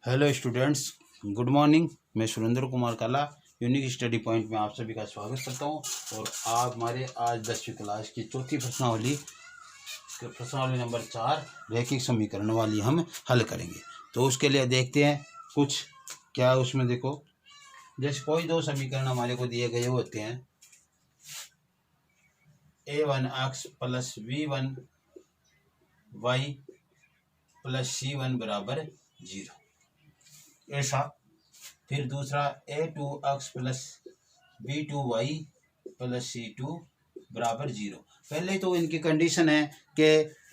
Hello students, good morning. मैं सुरेंद्र कुमार काला unique study point में आप सभी का स्वागत करता हूं। और आप हमारे आज 10वीं क्लास की चौथी प्रश्नावली नंबर 4 रैखिक समीकरण वाली हम हल करेंगे। तो उसके लिए देखते हैं कुछ क्या उसमें। देखो, जैसे कोई दो समीकरण हमारे को दिए गए होते हैं, a1x plus b1y plus c1 बराबर 0, ऐसा। फिर दूसरा a2x plus b2y plus c2 बराबर 0। पहले तो इनकी कंडीशन है कि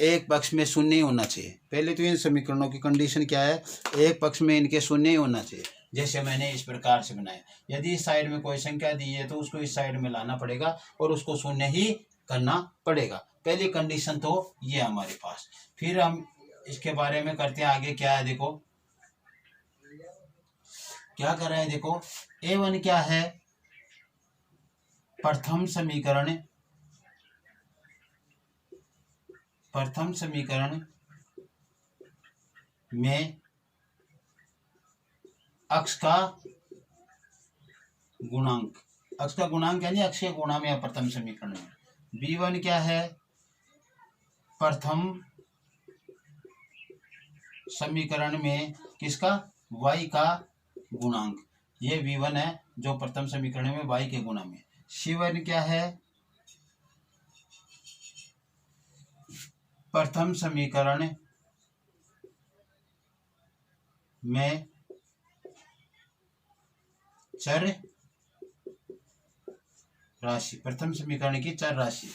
एक पक्ष में शून्य ही होना चाहिए। पहले तो इन समीकरणों की कंडीशन क्या है, एक पक्ष में इनके शून्य ही होना चाहिए। जैसे मैंने इस प्रकार से बनाया, यदि इस साइड में कोई संख्या दी है तो उसको इस साइड में लाना पड़ेगा और उसको शून्य ही करना पड़ेगा। पहली कंडीशन तो ये हमारे पास। फिर हम इसके बारे में करते हैं आगे। क्या है, देखो क्या कर रहे हैं। देखो, a1 क्या है, प्रथम समीकरण में अक्ष का गुणांक यानी अक्ष के गुणा में प्रथम समीकरण में। b1 क्या है, प्रथम समीकरण में किसका, y का गुणांक। ये v1 है जो प्रथम समीकरण में y के गुणा में। c1 क्या है, प्रथम समीकरण में चर राशि, प्रथम समीकरण की चर राशि।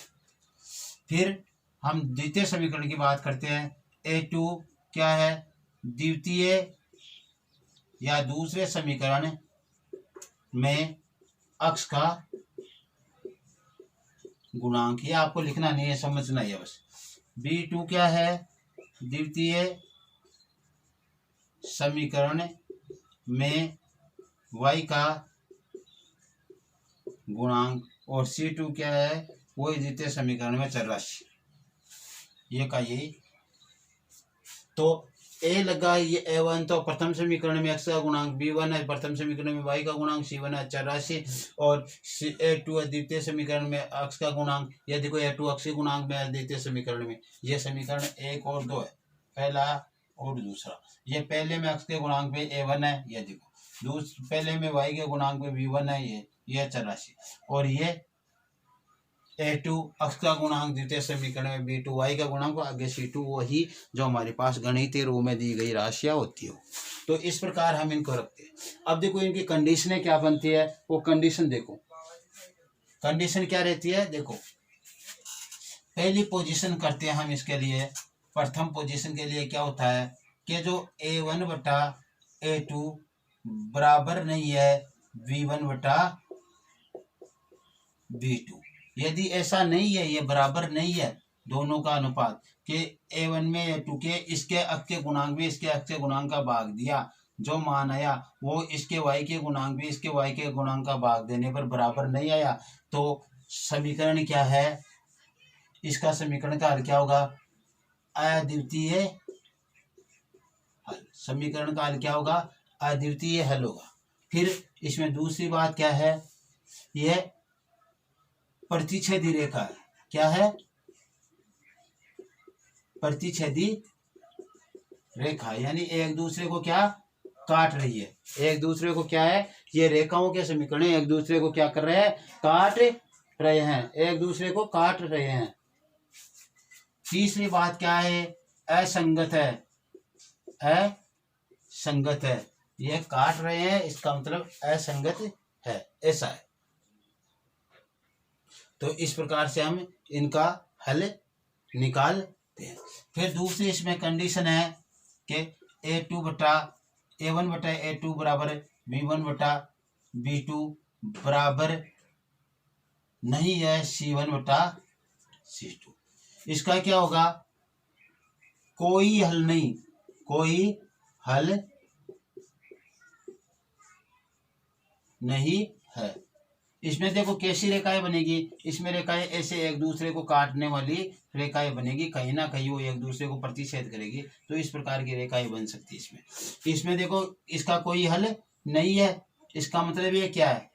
फिर हम द्वितीय समीकरण की बात करते हैं। a2 क्या है, द्वितीय या दूसरे समीकरण में अक्ष का गुणांक। ये आपको लिखना नहीं है, समझना है बस। b2 क्या है, द्वितीय समीकरण में y का गुणांक। और c2 क्या है, वही द्वितीय समीकरण में चर राशि। ये का यही तो a लगा, ये a1 तो प्रथम समीकरण में x का गुणांक, b1 है प्रथम समीकरण में y का गुणांक, c1 है चर राशि, और a2 है द्वितीय समीकरण में x का गुणांक। ये देखो a2 x के गुणांक में है द्वितीय समीकरण में। ये समीकरण 1 और 2 है, पहला और दूसरा। ये पहले में x के गुणांक में a1 है, ये देखो। पहले में y के गुणांक में b1 है, ये चर राशि। और ये a2 अक्ष का गुणांक द्वितीय समीकरण में, b2 y का गुणांक, आगे c2 वही जो हमारे पास गणितीय रूप में दी गई राशियां होती हो। तो इस प्रकार हम इनको रखते हैं। अब देखो इनकी कंडीशनें क्या बनती है, वो कंडीशन देखो। कंडीशन क्या रहती है, देखो पहली पोजीशन करते हैं हम इसके लिए। प्रथम पोजीशन के लिए क्या होता है कि जो a1 बटा a2 बराबर नहीं है v1 बटा v2। यदि ऐसा नहीं है, ये बराबर नहीं है दोनों का अनुपात, कि a1 में a2 के इसके अक्ष के गुणांक भी इसके अक्ष के गुणांक का भाग दिया, जो मान आया वो इसके y के गुणांक भी इसके y के गुणांक का भाग देने पर बराबर नहीं आया, तो समीकरण क्या है, इसका समीकरण का हल क्या होगा, अद्वितीय हल। समीकरण का हल क्या होगा, अद्वितीय हल होगा। फिर इसमें दूसरी बात क्या है, यह प्रतिच्छेदी रेखा है। क्या है, प्रतिच्छेदी रेखा, यानी एक दूसरे को क्या काट रही है। एक दूसरे को क्या है, ये रेखाओं के समीकरण एक दूसरे को क्या कर रहे हैं, काट रहे हैं, एक दूसरे को काट रहे हैं। तीसरी बात क्या है, असंगत है, असंगत है। ये काट रहे हैं, इसका मतलब असंगत है, ऐसा है। तो इस प्रकार से हम इनका हल निकालते हैं। फिर दूसरी इसमें कंडीशन है कि a1 बटा a2 बराबर b1 बटा b2 बराबर नहीं है c1 बटा c2। इसका क्या होगा, कोई हल नहीं, कोई हल नहीं है। इसमें देखो कैसी रेखाएं बनेगी, इसमें रेखाएं ऐसे एक दूसरे को काटने वाली रेखाएं बनेगी, कहीं ना कहीं वो एक दूसरे को प्रतिच्छेद करेगी, तो इस प्रकार की रेखाएं बन सकती है इसमें। इसमें देखो इसका कोई हल नहीं है, इसका मतलब ये क्या है,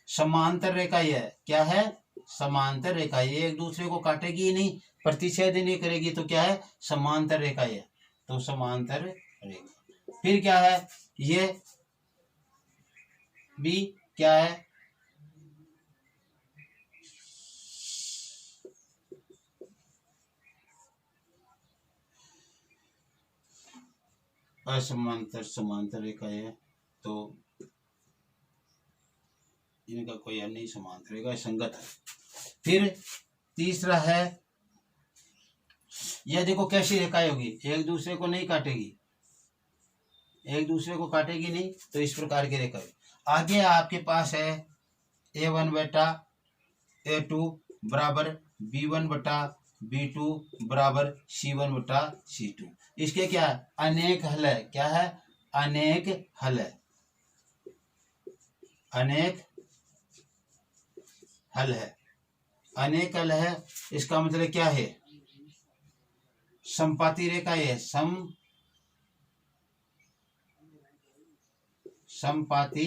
समांतर रेखा है। क्या है, समांतर रेखा, ये एक दूसरे को काटेगी ही नहीं, प्रतिच्छेद ही नहीं करेगी, तो क्या है, समांतर रेखा है। तो समांतर रेखा। फिर क्या है, ये भी क्या है, असमांतर समांतर रेखा है, तो इनका कोई हल नहीं, समांतर रेखा संगत है। फिर तीसरा है, यह देखो कैसी रेखाएं होगी, एक दूसरे को नहीं काटेगी, एक दूसरे को काटेगी नहीं, तो इस प्रकार की रेखा। आगे आपके पास है A1 बटा A2 बराबर B1 बटा B2 बराबर C1 बटा C2। इसके क्या है, अनेक हल है। क्या है, अनेक हल है, अनेक हल है, अनेक हल है। इसका मतलब क्या है, समपाती रेखा है, समपाती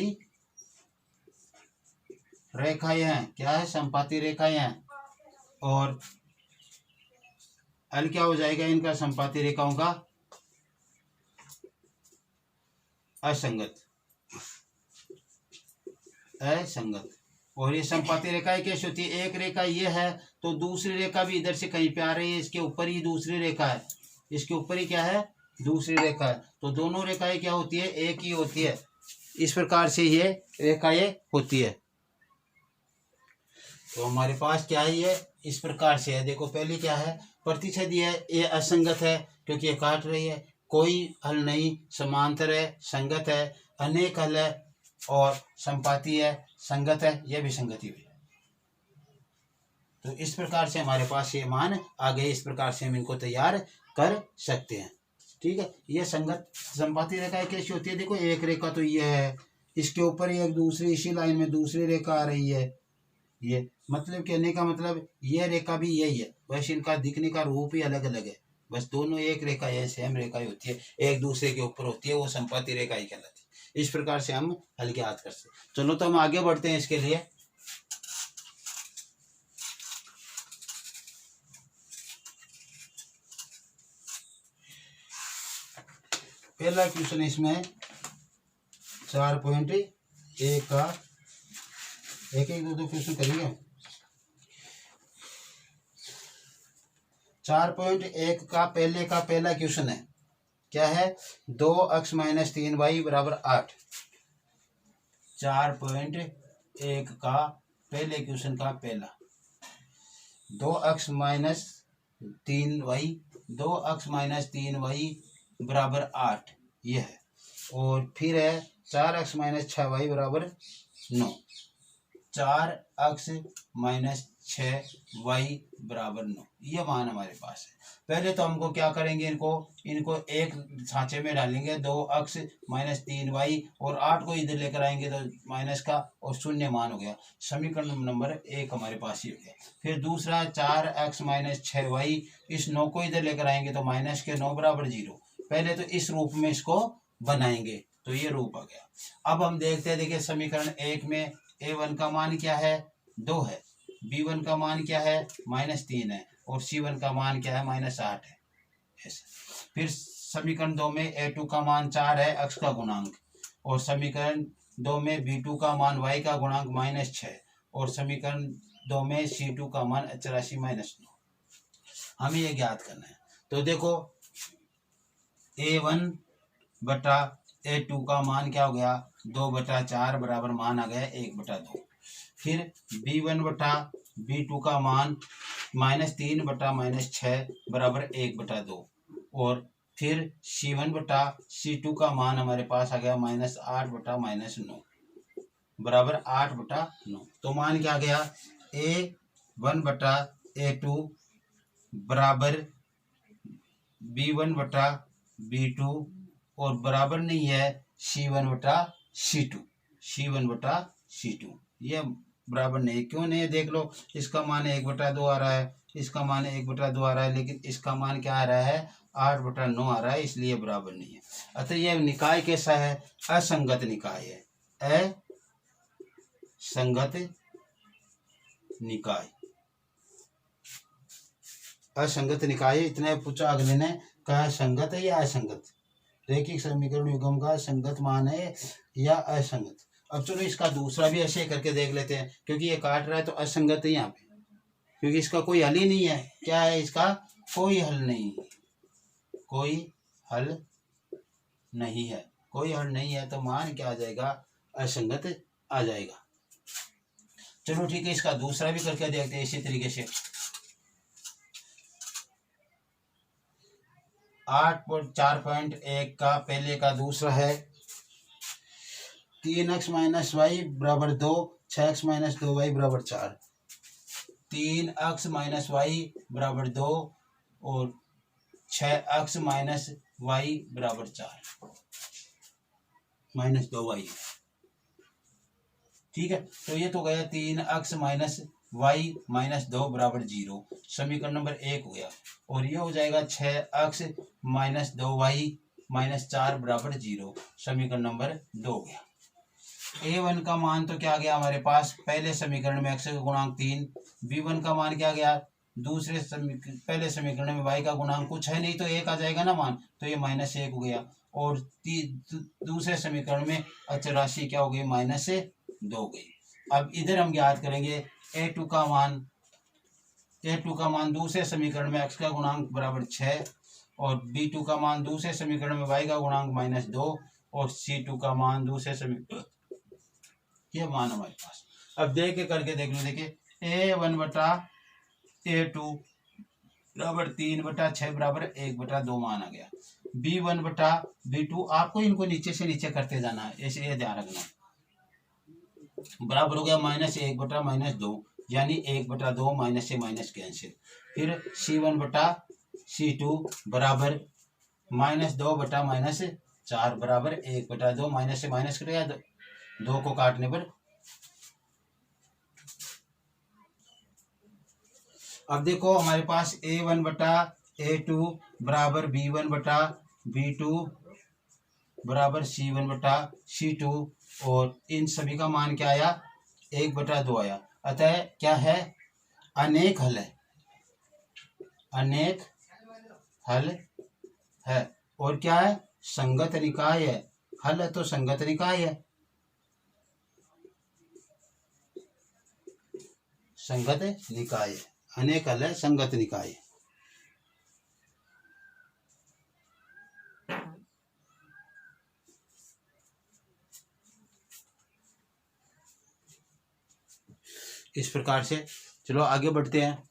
रेखाएं हैं। क्या है, समपाती रेखाएं हैं। और हल क्या हो जाएगा इनका, समपाती रेखाओं का, असंगत, असंगत। और ये समपाती रेखाएं कैसे होती है, एक रेखा ये है तो दूसरी रेखा भी इधर से कहीं पे आ रही है, इसके ऊपर ही दूसरी रेखा है, इसके ऊपर ही क्या है, दूसरी रेखा है, तो दोनों रेखाएं क्या होती है, एक ही होती है। इस प्रकार से ये रेखाएं होती है। तो हमारे पास क्या है, ये इस प्रकार से है। देखो पहले क्या है, प्रतिच्छेद है, ये असंगत है क्योंकि ये काट रही है, कोई हल नहीं, समांतर है, संगत है, अनेक हल है, और संपाती है, संगत है, यह भी संगति हुई। तो इस प्रकार से हमारे पास ये मान आ गए, इस प्रकार से हम इनको तैयार कर सकते हैं। ठीक है, ये संगत संपाती रेखा कैसी होती है, देखो एक रेखा तो ये है, इसके ऊपर एक दूसरी, इसी लाइन में दूसरी रेखा आ रही है। ये मतलब कहने का मतलब ये रेखा भी यही है, बस इनका दिखने का रूप ही अलग अलग है, बस दोनों एक रेखा है, सेम रेखा ही होती है, एक दूसरे के ऊपर होती है, वो संपाती रेखा ही कहलाती है। इस प्रकार से हम हल ज्ञात कर सकते। चलो तो हम आगे बढ़ते हैं इसके लिए। पहला क्वेश्चन इसमें 4.1 का एक एक दो क्वेश्चन करेंगे। 4.1 का पहला क्वेश्चन है, क्या है, 2x - 3y बराबर 8। 4.1 का पहले क्वेश्चन का पहला, 2x - 3y 2x - 3y बराबर 8 ये है। और फिर है 4x - 6y बराबर 9। 4x - 6y बराबर 9, ये मान हमारे पास है। पहले तो हमको क्या करेंगे, इनको एक सांचे में डालेंगे, 2x - 3y और 8 को इधर लेकर आएंगे तो माइनस का और शून्य मान हो गया। समीकरण नंबर 1 हमारे पास ही हो गया। फिर दूसरा 4x - 6y, इस 9 को इधर लेकर आएंगे तो माइनस के 9 बराबर 0। पहले तो इस रूप में इसको बनाएंगे, तो ये रूप आ गया। अब हम देखते हैं, देखिए समीकरण 1 में A1 का मान क्या है, 2 है, B1 का मान क्या है, -3 है, और C1 का मान क्या है, -8 है। ऐसा। फिर समीकरण 2 में A2 का मान 4 है, x का गुणांक, और समीकरण 2 में B2 का मान y का गुणांक -6, और समीकरण 2 में C2 का मान 84 -9। हमें ये ज्ञात करना है। तो देखो A1 बटा A2 का मान क्या हो गया, 2/4 बराबर मान आ गया 1/2। फिर B1 बटा B2 का मान -3 बटा -6 बराबर 1/2। और फिर C1 बटा C2 का मान हमारे पास आ गया -8 बटा -9 बराबर 8/9। तो मान क्या आ गया, A1 बटा A2 बराबर B1 बटा B2 और बराबर नहीं है C1 बटा C2, C1 बटा C2, ये बराबर नहीं। क्यों नहीं है देख लो, इसका मान 1/2 आ रहा है, इसका मान 1/2 आ रहा है, लेकिन इसका मान क्या आ रहा है 8/9 आ रहा है, इसलिए बराबर नहीं है। अतः यह निकाय कैसा है, असंगत निकाय है, असंगत निकाय। असंगत निकाय इतने पूछा अगले ने, कहा संगत है या असंगत, रैखिक समीकरण युग्म का संगत मान है या असंगत। अब चलो इसका दूसरा भी ऐसे करके देख लेते हैं, क्योंकि ये काट रहा है तो असंगत है यहाँ पे, क्योंकि इसका कोई हल ही नहीं है। क्या है, इसका कोई हल नहीं, कोई हल नहीं है, कोई हल नहीं है, तो मान क्या आ जाएगा, असंगत आ जाएगा। चलो ठीक है, इसका दूसरा भी करके देखते हैं इसी तरीके से। 8.4.1 का पहले का दूसरा है 3x - y बराबर 2, 6x - 2y बराबर 4। 3x - y बराबर 2 और 6x - y बराबर 4 -2y। ठीक है, तो ये तो गया 3x - y - 2 बराबर 0, समीकरण नंबर 1 हो गया। और ये हो जाएगा 6x - 2y - 4 बराबर 0, समीकरण नंबर 2 हो गया। a1 का मान तो क्या गया हमारे पास, पहले समीकरण में x का गुणांक 3, b1 का मान क्या गया, पहले समीकरण में y का गुणांक कुछ है नहीं तो 1 आ जाएगा ना मान, तो ये -1 हो गया। और दूसरे समीकरण में अचर राशि क्या हो गई, -2 हो गई। अब इधर हम ज्ञात करेंगे a2 का मान, a2 का मान दूसरे समीकरण में x का गुणांक बराबर 6 और b2 का मान दूसरे समीकरण में y का गुणांक -2 और c2 का मान दूसरे समीकरण, ये मान हमारे पास। अब देख के करके देख लो, देखिए a1 बटा a2 बराबर 3/6 बराबर 1/2 मान आ गया। b1 बटा b2, आपको इनको नीचे से नीचे करते जाना है, इसलिए ध्यान रखना, बराबर हो गया -1/-2, यानी 1/2 माइनस से माइनस कैंसिल। फिर c1 बटा c2 बराबर -2 बटा -4 बराबर 1/2, माइनस से माइनस कटेगा, 2 को काटने पर। अब देखो हमारे पास a1 बटा a2 बराबर b1 बटा b2 बराबर c1 बटा c2, और इन सभी का मान क्या आया, 1/2 आया। अतः क्या है, अनेक हल है, अनेक हल है। और क्या है, संगत निकाय है, हल है तो संगत निकाय है, संगत निकाय है, अनेक हल है, संगत निकाय है। इस प्रकार से चलो आगे बढ़ते हैं।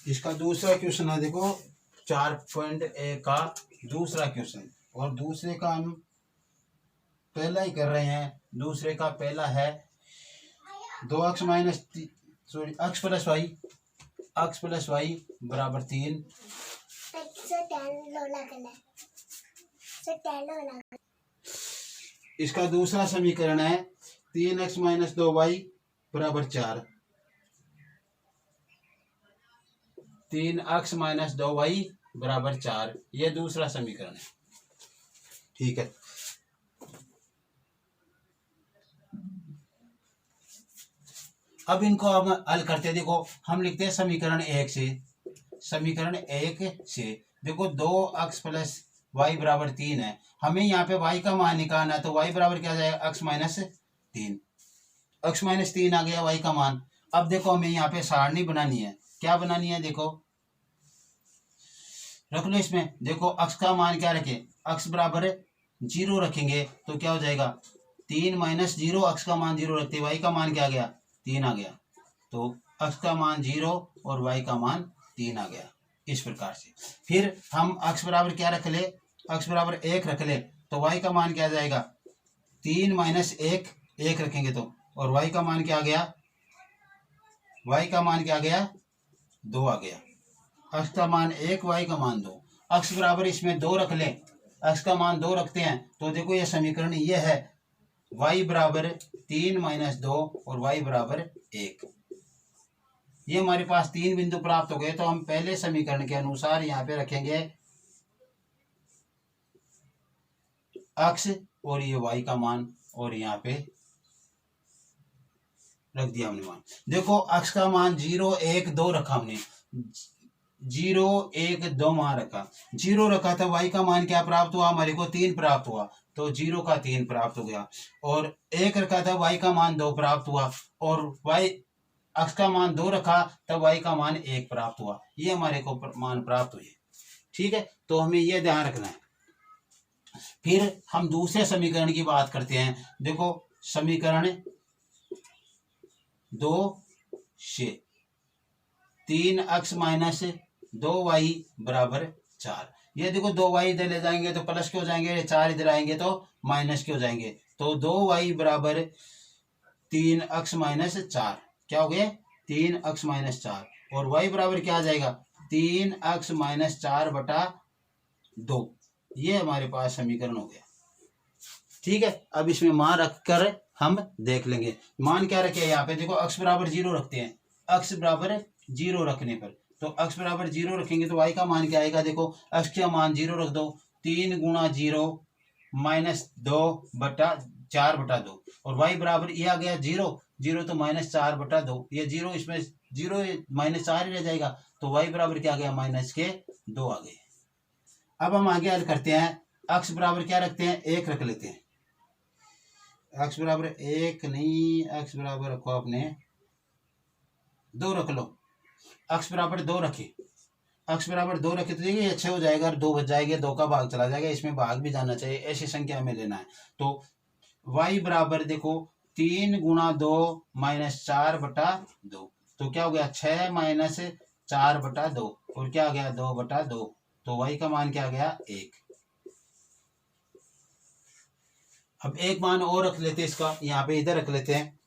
इसका दूसरा क्वेश्चन है, देखो 4.1 का दूसरा क्वेश्चन, और दूसरे का हम पहला ही कर रहे हैं। दूसरे का पहला है 2x प्लस वाई बराबर 3। इसका दूसरा समीकरण है 3x - 2y बराबर 4। 3x - 2y बराबर 4, यह दूसरा समीकरण है। ठीक है, अब इनको हम हल करते हैं। देखो हम लिखते हैं समीकरण 1 से, समीकरण 1 से देखो 2x प्लस वाई बराबर 3 है, हमें यहाँ पे y का मान निकालना है, तो y बराबर क्या जाएगा, x -3, x -3 आ गया y का मान। अब देखो हमें यहाँ पे सारणी बनानी है, क्या बनानी है, देखो रख लो इसमें। देखो x का मान क्या रखे, x बराबर 0 रखेंगे तो क्या हो जाएगा, 3 - 0, x का मान 0 रखते, y का मान क्या आ गया, 3 आ गया, तो x का मान 0 और y का मान 3 आ गया। इस प्रकार से फिर हम x बराबर क्या रख ले, x बराबर 1 रख ले, तो y का मान क्या आ जाएगा, 3 - 1, 1 रखेंगे तो, और y का मान क्या आ गया, y का मान क्या आ गया, 2 आ गया। x का मान 1, y का मान 2। x बराबर इसमें 2 रख लें, x का मान 2 रखते हैं तो देखो ये समीकरण ये है y बराबर 3 - 2 और y बराबर 1। ये हमारे पास 3 बिंदु प्राप्त हो गए। तो हम पहले समीकरण के अनुसार यहाँ पे रखेंगे x और ये y का मान, और यहाँ पे रख दिया हमने मान। देखो x का मान 0 1 2 रखा हमने, 0 1 2 मान रखा, 0 रखा था, y का मान क्या प्राप्त हुआ हमारे को 3 प्राप्त हुआ, तो 0 का 3 प्राप्त हो गया। और 1 रखा था, y का मान 2 प्राप्त हुआ, और x का मान 2 रखा तब y का मान 1 प्राप्त हुआ। ये हमारे को मान प्राप्त हुए। ठीक है, तो हमें ये ध्यान रखना है। फिर हम दूसरे समीकरण की बात करते हैं। देखो समीकरण 2 से 3x - 2y बराबर 4। ये देखो 2y इधर ले जाएंगे तो प्लस के हो जाएंगे, 4 इधर आएंगे तो माइनस के हो जाएंगे। तो 2y बराबर 3x - 4 क्या हो गया 3x - 4, और y बराबर क्या आ जाएगा 3x - 4 बटा 2। ये हमारे पास समीकरण हो गया। ठीक है, अब इसमें मान रखकर हम देख लेंगे। मान क्या रखे यहाँ पे, देखो x बराबर 0 रखते हैं, x बराबर 0 रखने पर, तो x बराबर 0 रखेंगे तो y का मान क्या आएगा, देखो x का मान 0 रख दो, 3 गुणा 0 -2 बटा 4 बटा 2, और y बराबर ये आ गया 0, 0 तो -4 बटा 2, ये 0 इसमें 0 -4 ही रह जाएगा, तो y बराबर क्या आ गया -2 आ गए। अब हम आगे हल करते हैं। x बराबर क्या रखते हैं 1 रख लेते हैं, x बराबर 1 नहीं, x बराबर रखो आपने 2 रख लो, x बराबर 2 रखे, x बराबर 2 रखे तो देखिए अच्छे हो जाएगा, और 2 बच जाएंगे, 2 का भाग चला जाएगा, इसमें भाग भी जाना चाहिए, ऐसी संख्या हमें लेना है। तो y बराबर देखो 3 गुणा 2 -4 बटा 2, तो क्या हो गया 6 - 4 बटा 2, और क्या आ गया 2 बटा 2, तो y का मान क्या आ गया 1। अब एक मान और रख लेते हैं इसका, यहाँ पे इधर रख लेते हैं,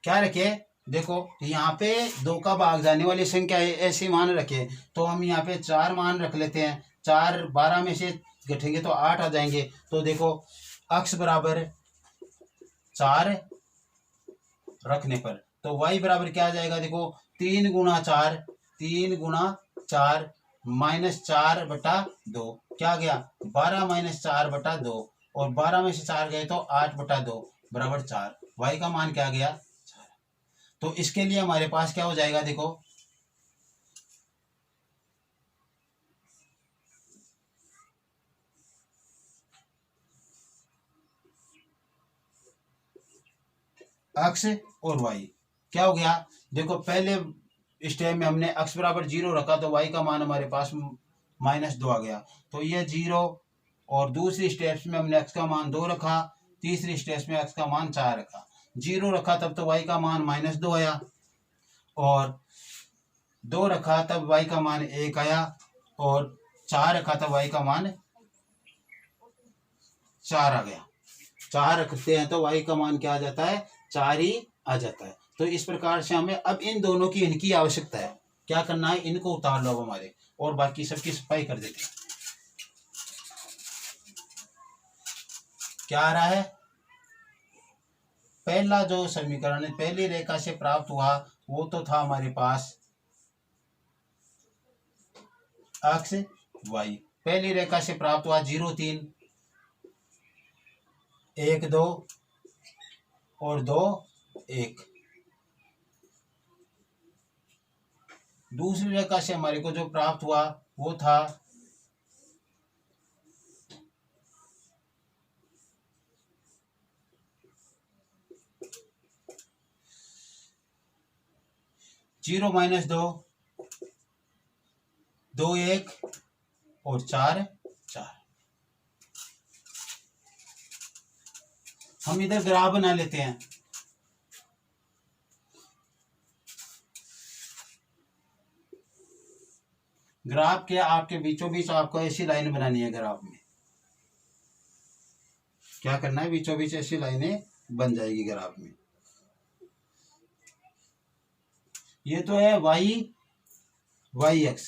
क्या रखे, देखो यहाँ पे 2 का भाग जाने वाली संख्या है, ऐसे मान रखे, तो हम यहाँ पे 4 मान रख लेते हैं, 4 12 में से घटेंगे तो 8 आ जाएंगे। तो देखो x बराबर 4 रखने पर तो y बराबर क्या आ जाएगा, देखो 3 गुणा 4 -4 बटा 2, क्या आ गया 12 - 4 बटा 2, और 12 में से 4 गए तो 8 बटा 2 बराबर 4, y का मान क्या आ गया 4। तो इसके लिए हमारे पास क्या हो जाएगा, देखो x और y क्या हो गया, देखो पहले स्टेप में हमने x बराबर 0 रखा तो y का मान हमारे पास -2 आ गया, तो ये 0, और दूसरी स्टेप्स में हमने x का मान 2 रखा, तीसरी स्टेप्स में x का मान 4 रखा, 0 रखा तब तो y का मान -2 आया, और 2 रखा तब y का मान 1 आया, और 4 रखा तब y का मान 4 आ गया। 4 रखते हैं तो y का मान क्या आ जाता है 4 ही आ जाता है। तो इस प्रकार से हमें अब इन दोनों की इनकी आवश्यकता है, क्या करना है इनको उतार लो अब हमारे, और बाकी सबकी सफाई कर देते हैं। क्या आ रहा है, पहला जो समीकरण पहली रेखा से प्राप्त हुआ वो तो था हमारे पास x y, पहली रेखा से प्राप्त हुआ 0 3 1 2 और 2 1। दूसरी रेखा से हमारे को जो प्राप्त हुआ वो था 0 - 2 2 1 और 4 4। हम इधर ग्राफ बना लेते हैं। ग्राफ के आपके बीचों बीच आपको ऐसी लाइन बनानी है, ग्राफ में क्या करना है बीचों बीच ऐसी लाइनें बन जाएगी ग्राफ में। ये तो है वाई अक्ष,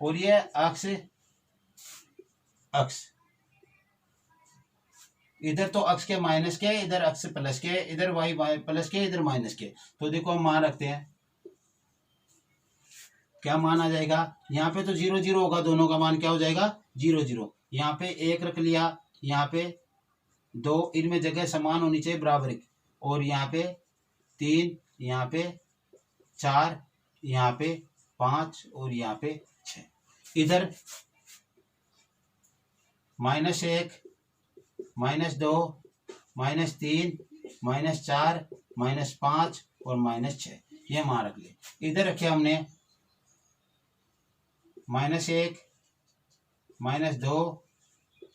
और ये अक्ष अक्ष, इधर तो अक्ष के माइनस के, इधर अक्ष प्लस के, इधर वाई प्लस के, इधर माइनस के। तो देखो हम मान रखते हैं, क्या मान आ जाएगा, यहाँ पे तो 0 0 होगा, दोनों का मान क्या हो जाएगा 0 0। यहाँ पे 1 रख लिया, यहाँ पे 2, इनमें जगह समान होनी चाहिए बराबर, और यहाँ पे 3, यहाँ पे 4, यहाँ पे 5 और यहाँ पे 6। इधर -1 -2 -3 -4 -5 और -6, ये मान रख लिए। इधर रखे हमने -1 -2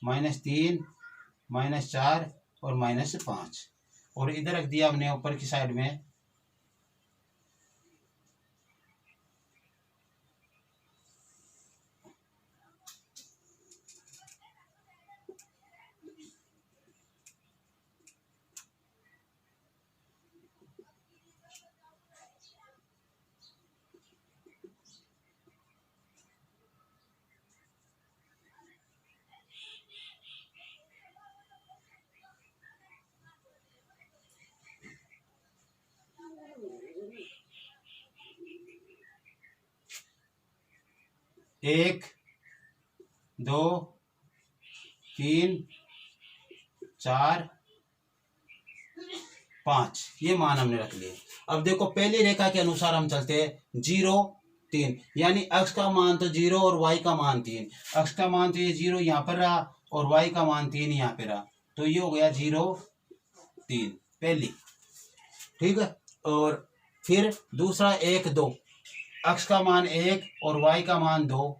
-3 -4 और -5, और इधर रख दिया हमने ऊपर की साइड में एक, 2, 3, 4, 5, ये मान हमने रख लिए। अब देखो पहली रेखा के अनुसार हम चलते हैं, 0 3, यानी अक्ष का मान तो 0 और वाई का मान 3। अक्ष का मान तो ये 0 यहाँ पर रहा और वाई का मान 3 यहाँ पे रहा, तो ये हो गया 0 3 पहली, ठीक है। और फिर दूसरा 1 2, अक्ष का मान 1 और वाई का मान 2,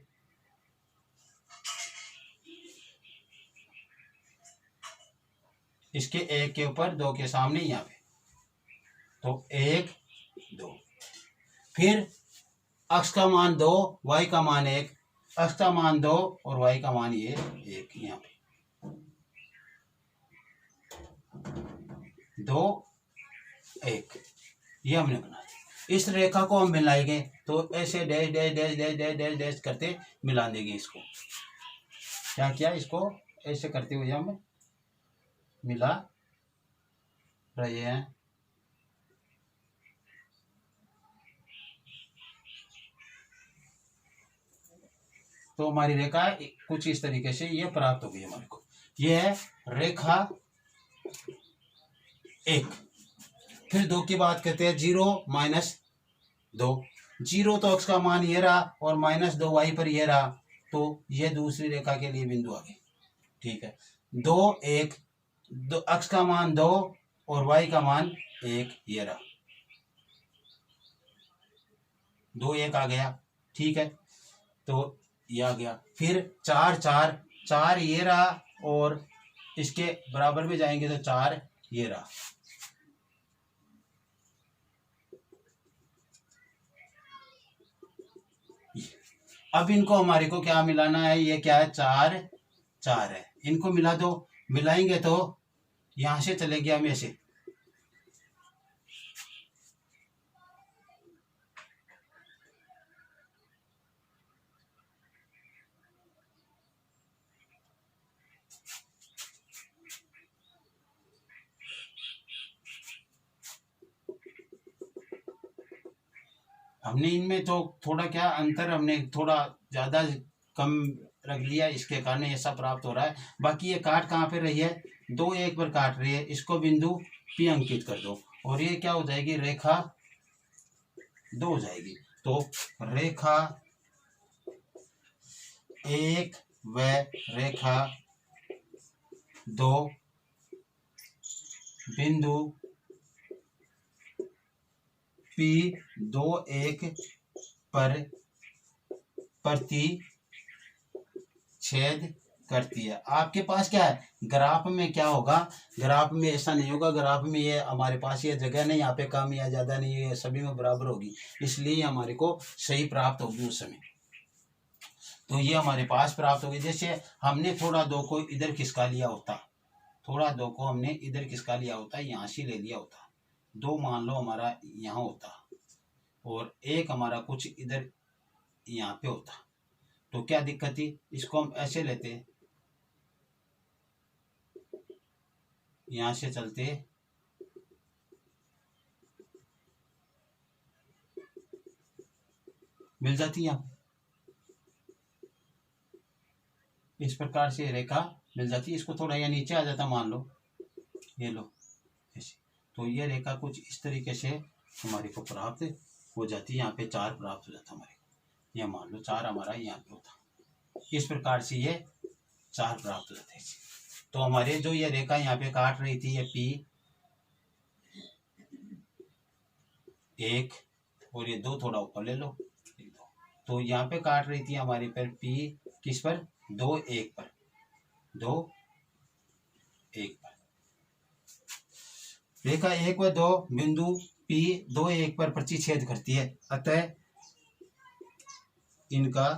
इसके 1 के ऊपर 2 के सामने यहाँ पे, तो 1 2। फिर अक्ष का मान 2, वाई का मान 1, अक्ष का मान 2 और वाई का मान ये 1, यहाँ पे 2 1, ये हमने बना दिया। इस रेखा को हम मिलाएंगे तो ऐसे dash dash dash dash dash dash dash करते मिला देंगे। इसको क्या किया, इसको ऐसे करते हुए हम मिला रहे हैं। तो हमारी रेखा कुछ इस तरीके से ये प्राप्त हो गई हमारे को। ये है रेखा 1। फिर 2 की बात करते हैं, 0 -2। 0 तो अक्ष का मान ये रहा और -2 वाई पर ये रहा, तो ये दूसरी रेखा के लिए बिंदु आ गए, ठीक है। 2 1, अक्ष का मान 2 और वाई का मान 1, ये रहा, 2 1 आ गया, ठीक है। तो ये आ गया। फिर 4 4 4 ये रहा और इसके बराबर में जाएंगे तो 4 ये रहा। अब इनको हमारे को क्या मिलाना है, ये क्या है 4 4 है, इनको मिला दो। मिलाएंगे तो यहां से चलेंगे हम ऐसे, हमने इनमें तो थोड़ा क्या अंतर, हमने थोड़ा ज्यादा कम रख लिया, इसके कारण ऐसा प्राप्त हो रहा है। बाकी ये काट कहाँ पे रही है, 2 1 पर काट रही है, इसको बिंदु P अंकित कर दो और ये क्या हो जाएगी, रेखा 2 हो जाएगी। तो रेखा 1 व रेखा 2 बिंदु P 2 1 पर प्रति छेद करती है। आपके पास क्या है, ग्राफ में क्या होगा, ग्राफ में ऐसा नहीं होगा, ग्राफ में ये हमारे पास ये जगह नहीं, यहाँ पे कम या ज़्यादा नहीं है, सभी में बराबर होगी, इसलिए हमारे को सही प्राप्त होगी उस समय। तो ये हमारे पास प्राप्त होगी। जैसे हमने थोड़ा 2 को इधर खिसका लिया होता थोड़ा 2 को हमने इधर किसका लिया होता, यहाँ से ले लिया होता। 2 मान लो हमारा यहाँ होता और 1 हमारा कुछ इधर यहाँ पे होता, तो क्या दिक्कत थी, इसको हम ऐसे लेते, यहाँ से चलते, मिल जाती यहाँ, इस प्रकार से रेखा मिल जाती। इसको थोड़ा यहाँ नीचे आ जाता, मान लो ये लो ऐसे, तो ये रेखा कुछ इस तरीके से हमारे को प्राप्त हो जाती है। यहाँ पे 4 प्राप्त हो जाता हमारे को, ये मान लो 4 हमारा यहाँ पे होता, इस प्रकार से ये 4 प्राप्त हो जाते हैं। तो हमारे जो ये रेखा यहाँ पे काट रही थी, ये P1 और ये 2 थोड़ा ऊपर ले लो, तो यहाँ पे काट रही थी हमारी पर P किस पर, 2 1 पर, 2 1 पर। रेखा 1 व 2 बिंदु P 2 1 पर प्रतिच्छेद करती है, अतः इनका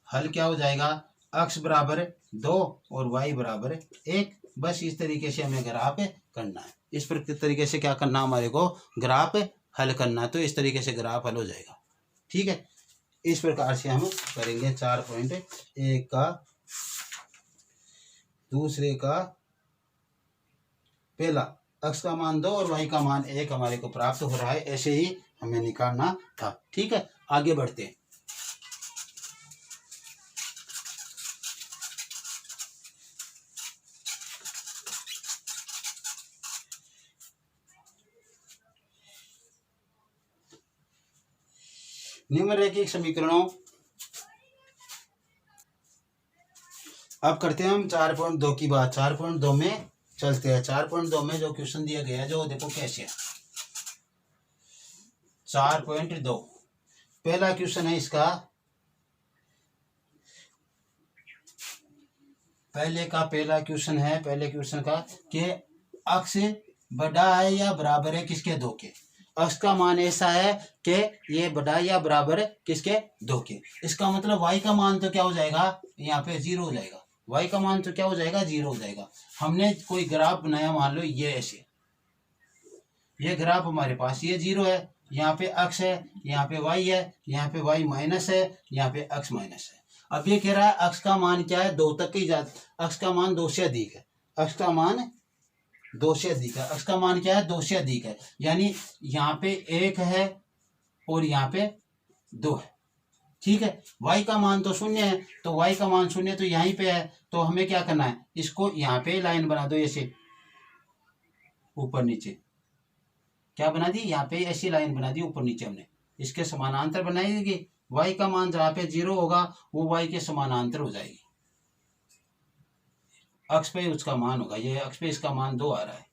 हल क्या हो जाएगा, x बराबर 2 और y बराबर 1। बस इस तरीके से हमें ग्राफ करना है, इस तरीके से क्या करना, हमारे को ग्राफ हल करना है। तो इस तरीके से ग्राफ हल हो जाएगा, ठीक है। इस प्रकार से हम करेंगे 4.1 का, दूसरे का पहला x का मान 2 और y का मान 1 हमारे को प्राप्त हो रहा है, ऐसे ही हमें निकालना था, ठीक है। आगे बढ़ते हैं। निम्नलिखित समीकरणों, अब करते हैं हम 4.2 की बात। 4.2 में चलते हैं। 4.2 में जो क्वेश्चन दिया गया है, जो देखो कैसे है। 4.2 पहला क्वेश्चन है इसका, पहला क्वेश्चन है, पहले क्वेश्चन का कि अक्ष बड़ा है या बराबर है किसके, 2 के। अक्ष का मान ऐसा है कि ये बड़ा या बराबर किसके, 2 के। इसका मतलब y का मान तो क्या हो जाएगा, यहाँ पे 0 हो जाएगा। y का मान तो क्या हो जाएगा, 0 हो जाएगा। हमने कोई ग्राफ बनाया, मान लो ये ऐसे, ये ग्राफ हमारे पास, ये 0 है, यहाँ पे अक्ष है, यहाँ पे y है, यहाँ पे y माइनस है, यहाँ पे अक्ष माइनस है। अब ये कह रहा है अक्ष का मान क्या है, 2 तक ही जाता, अक्ष का मान 2 से अधिक है, अक्ष का मान 2 से अधिक है, अक्ष का मान क्या है, 2 से अधिक है। यानी यहाँ पे 1 है और यहाँ पे 2 है, ठीक है। y का मान तो 0 है, तो y का मान 0 तो यहीं पे है, तो हमें क्या करना है, इसको यहाँ पे लाइन बना दो, ऐसे ऊपर नीचे, क्या बना दी, यहाँ पे ऐसी लाइन बना दी ऊपर नीचे हमने, इसके समानांतर बनाएगी। y का मान जहाँ पे 0 होगा वो y के समानांतर हो जाएगी, अक्ष पे उसका मान होगा, ये अक्ष पे इसका मान 2 आ रहा है।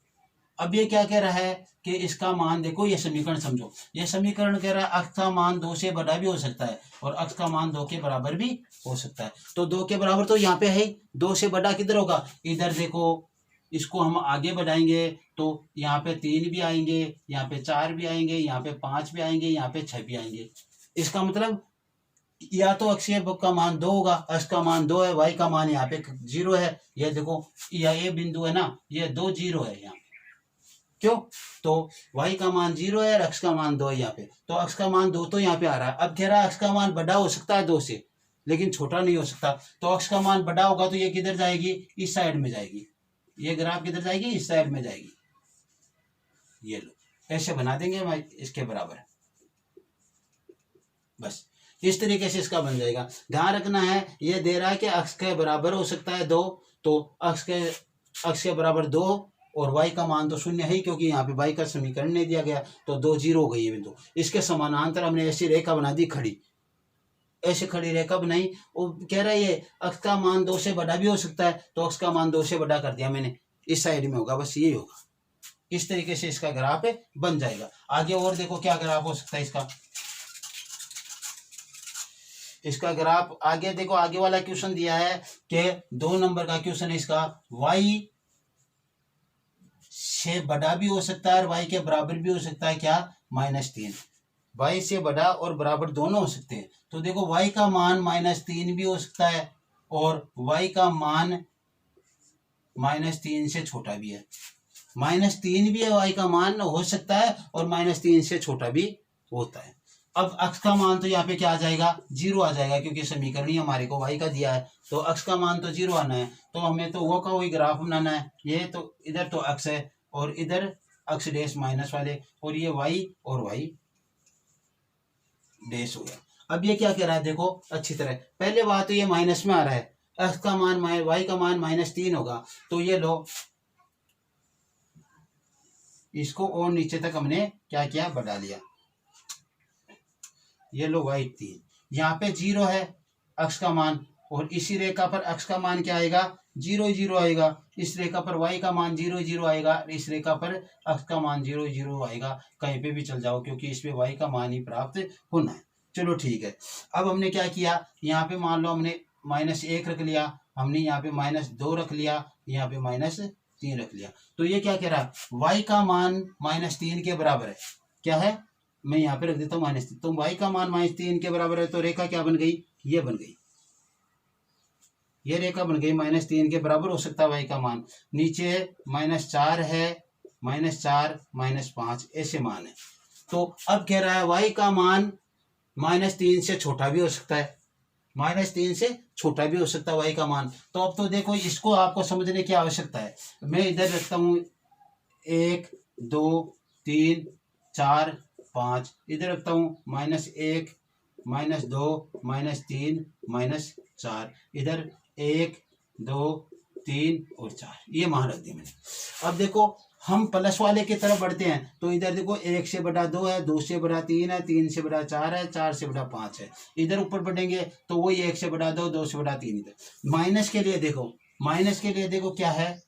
अब ये क्या कह रहा है कि इसका मान, देखो ये समीकरण समझो, ये समीकरण कह रहा है अक्ष का मान 2 से बड़ा भी हो सकता है और अक्ष का मान 2 के बराबर भी हो सकता है। तो 2 के बराबर तो यहाँ पे है, 2 से बड़ा किधर होगा, इधर देखो, इसको हम आगे बढ़ाएंगे तो यहाँ पे 3 भी आएंगे, यहाँ पे 4 भी आएंगे, यहाँ पे 5 भी आएंगे, यहाँ पे 6 भी आएंगे। इसका मतलब या तो अक्षीय का मान 2 होगा, अक्ष का मान 2 है, y का मान यहाँ पे 0 है। ये देखो, ये बिंदु है ना, ये 2 0 है यहाँ पे, क्यों, तो y का मान 0 है और अक्ष का मान 2 है यहाँ पे, तो अक्ष का मान 2 तो यहाँ पे आ रहा है। अब कह रहा है अक्ष का मान बड़ा हो सकता है 2 से, लेकिन छोटा नहीं हो सकता। तो अक्ष का मान बड़ा होगा तो ये किधर जाएगी, इस साइड में जाएगी, ये ग्राफ किधर जाएगी, इस साइड में जाएगी। ये लो, ऐसे बना देंगे भाई, इसके बराबर, बस इस तरीके से इसका बन जाएगा। ध्यान रखना है, ये दे रहा है कि अक्ष के बराबर हो सकता है 2, तो अक्ष के बराबर 2 और y का मान तो 0 है, क्योंकि यहाँ पे y का समीकरण नहीं दिया गया, तो 2 0 हो गई है बिंदु। इसके समानांतर हमने ऐसी रेखा बना दी खड़ी, ऐसे खड़ी रेखा बनाई। वो कह रहा है ये अक्ष का मान 2 से बड़ा भी हो सकता है, तो अक्ष का मान 2 से बड़ा कर दिया मैंने, इस साइड में होगा, बस यही होगा। इस तरीके से इसका ग्राफ बन जाएगा। आगे और देखो क्या ग्राफ हो सकता है इसका ग्राफ। आगे देखो, आगे वाला क्वेश्चन दिया है कि 2 नंबर का क्वेश्चन है इसका, y से बड़ा भी हो सकता है और y के बराबर भी हो सकता है, क्या, -3। y से बड़ा और बराबर दोनों हो सकते हैं। तो देखो y का मान -3 भी हो सकता है और y का मान -3 से छोटा भी है, -3 भी है y का मान हो सकता है और -3 से छोटा भी होता है। अब x का मान तो यहाँ पे क्या आ जाएगा, 0 आ जाएगा, क्योंकि समीकरण ही हमारे को y का दिया है, तो x का मान तो 0 आना है। तो हमें तो वो का वही ग्राफ बनाना है। ये तो इधर तो x है और इधर x डैश माइनस वाले, और ये y और y डैश हो गया। अब ये क्या कह रहा है देखो अच्छी तरह, पहले बात तो ये माइनस में आ रहा है, x का मान y का मान -3 होगा, तो ये लो इसको और नीचे तक हमने क्या किया, बढ़ा लिया। ये लो y3, यहाँ पे 0 है x का मान, और इसी रेखा पर x का मान क्या आएगा, 0 0 आएगा। इस रेखा पर y का मान 0 0 आएगा, इस रेखा पर x का मान 0 0 आएगा। कहीं पे भी चल जाओ, क्योंकि इसमें y का मान ही प्राप्त होना है। चलो ठीक है। अब हमने क्या किया, यहाँ पे मान लो हमने -1 रख लिया, हमने यहाँ पे -2 रख लिया, यहाँ पे -3 रख लिया। तो ये क्या कह रहा है, y का मान -3 के बराबर है। क्या है, मैं यहाँ पे रख देता हूँ -3, तो y का मान -3 के बराबर है, तो रेखा क्या बन गई, ये बन गई, ये रेखा बन गई। -3 के बराबर हो सकता है y का मान। नीचे -4 है, -4 -5 ऐसे मान है। तो अब कह रहा है y का मान -3 से छोटा भी हो सकता है, -3 से छोटा भी हो सकता है y का मान। तो अब तो देखो इसको आपको समझने की आवश्यकता है। मैं इधर रखता हूँ 1 2 3 4 5, इधर रखता हूँ -1 -2 -3 -4, इधर 1 2 3 और 4, ये मान रख दिया मैंने। अब देखो हम प्लस वाले की तरफ बढ़ते हैं, तो इधर देखो 1 से बड़ा 2 है, 2 से बड़ा 3 है, 3 से बड़ा 4 है, 4 से बड़ा 5 है। इधर ऊपर बढ़ेंगे तो वही 1 से बड़ा 2, 2 से बड़ा 3। इधर माइनस के लिए देखो, माइनस के लिए देखो क्या है,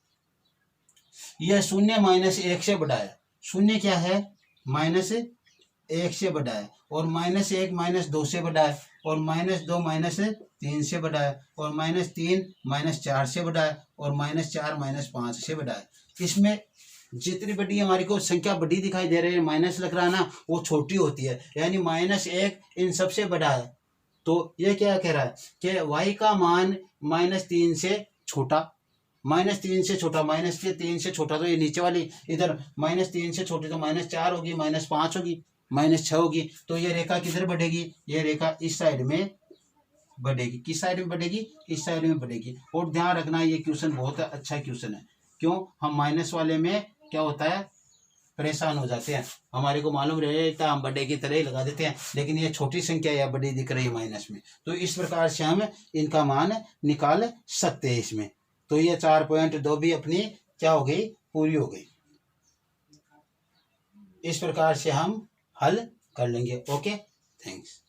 यह शून्य -1 से बड़ा है। शून्य क्या है, -1 से बड़ा है, और -1 -2 से बड़ा है, और -2 -3 से बड़ा है, और -3 -4 से बड़ा है, और -4 -5 से बड़ा है। इसमें जितनी बड़ी हमारी को संख्या बड़ी दिखाई दे रही है, माइनस लग रहा है ना, वो छोटी होती है, यानी -1 इन सबसे बड़ा है। तो ये क्या कह रहा है कि y का मान -3 से छोटा, -3 से छोटा, -3 से छोटा, तो ये नीचे वाली इधर -3 से छोटी, तो -4 होगी, -5 होगी, -6 होगी। तो ये रेखा किधर बढ़ेगी, ये रेखा इस साइड में बढ़ेगी। किस साइड में बढ़ेगी, इस साइड में बढ़ेगी। और ध्यान रखना ये क्वेश्चन बहुत अच्छा क्वेश्चन है। क्यों, हम माइनस वाले में क्या होता है, परेशान हो जाते हैं, हमारे को मालूम रहता हम बड़े की तरह ही लगा देते हैं, लेकिन ये छोटी संख्या या बड़ी दिख रही है माइनस में, तो इस प्रकार से हम इनका मान निकाल सकते हैं इसमें। तो ये 4.2 भी अपनी क्या हो गई, पूरी हो गई। इस प्रकार से हम हल कर लेंगे। Okay, thanks.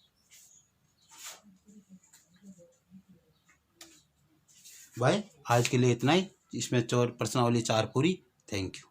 भाई आज के लिए इतना ही, इसमें 4 प्रश्नावली 4 पूरी। Thank you.